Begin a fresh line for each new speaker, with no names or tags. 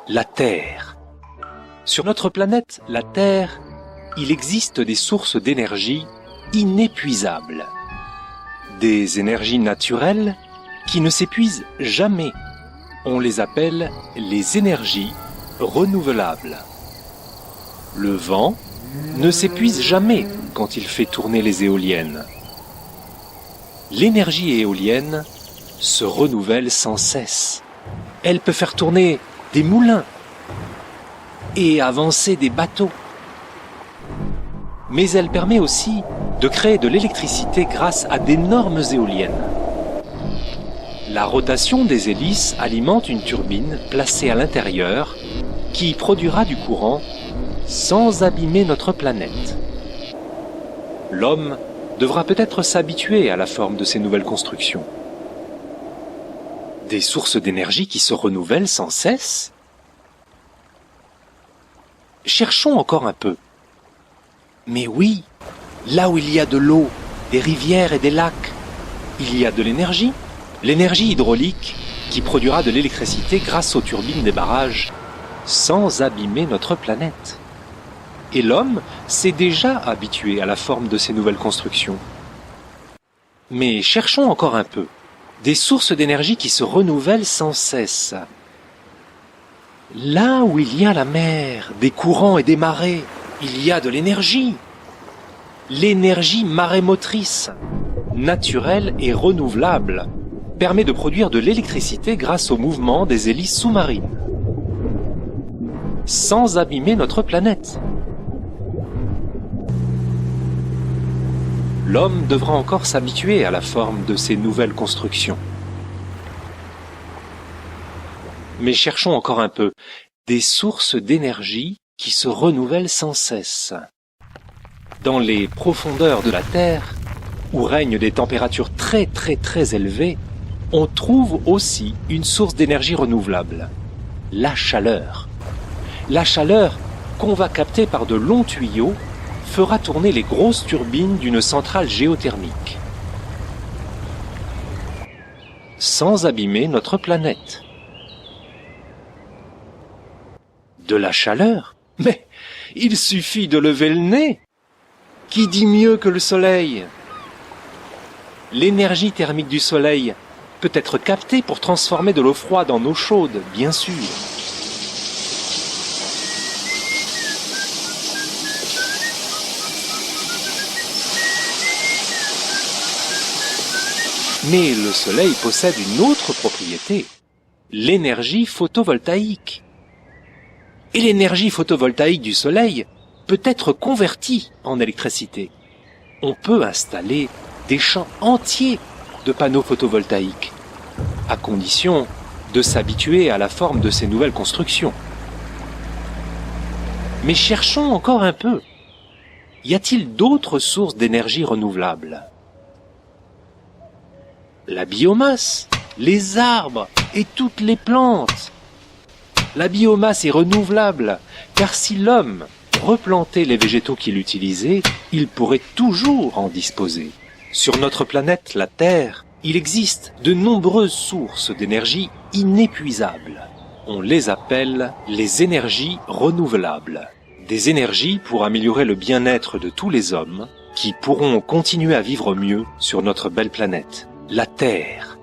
la Terre. Sur notre planète, la Terre, il existe des sources d'énergie inépuisables. Des énergies naturelles qui ne s'épuisent jamais. On les appelle les énergies renouvelables. Le vent ne s'épuise jamais quand il fait tourner les éoliennes. L'énergie éolienne se renouvelle sans cesse. Elle peut faire tourner des moulins et avancer des bateaux. Mais elle permet aussi de créer de l'électricité grâce à d'énormes éoliennes. La rotation des hélices alimente une turbine placée à l'intérieur qui produira du courant sans abîmer notre planète. L'homme devra peut-être s'habituer à la forme de ces nouvelles constructions. Des sources d'énergie qui se renouvellent sans cesse? Cherchons encore un peu. Mais oui, là où il y a de l'eau, des rivières et des lacs, il y a de l'énergie. L'énergie hydraulique qui produira de l'électricité grâce aux turbines des barrages, sans abîmer notre planète. Et l'homme s'est déjà habitué à la forme de ces nouvelles constructions. Mais cherchons encore un peu. Des sources d'énergie qui se renouvellent sans cesse. Là où il y a la mer, des courants et des marées, il y a de l'énergie. L'énergie marémotrice, naturelle et renouvelable, permet de produire de l'électricité grâce au mouvement des hélices sous-marines, sans abîmer notre planète. L'homme devra encore s'habituer à la forme de ces nouvelles constructions. Mais cherchons encore un peu. Des sources d'énergie qui se renouvellent sans cesse. Dans les profondeurs de la Terre, où règnent des températures très élevées, on trouve aussi une source d'énergie renouvelable, la chaleur. La chaleur, qu'on va capter par de longs tuyaux, fera tourner les grosses turbines d'une centrale géothermique, sans abîmer notre planète. De la chaleur? Mais il suffit de lever le nez. Qui dit mieux que le soleil? L'énergie thermique du soleil peut être captée pour transformer de l'eau froide en eau chaude, bien sûr. Mais le soleil possède une autre propriété, l'énergie photovoltaïque. Et l'énergie photovoltaïque du soleil peut être convertie en électricité. On peut installer des champs entiers de panneaux photovoltaïques, à condition de s'habituer à la forme de ces nouvelles constructions. Mais cherchons encore un peu. Y a-t-il d'autres sources d'énergie renouvelables? La biomasse, les arbres et toutes les plantes. La biomasse est renouvelable, car si l'homme replantait les végétaux qu'il utilisait, il pourrait toujours en disposer. Sur notre planète, la Terre, il existe de nombreuses sources d'énergie inépuisables. On les appelle les énergies renouvelables. Des énergies pour améliorer le bien-être de tous les hommes qui pourront continuer à vivre mieux sur notre belle planète, la Terre.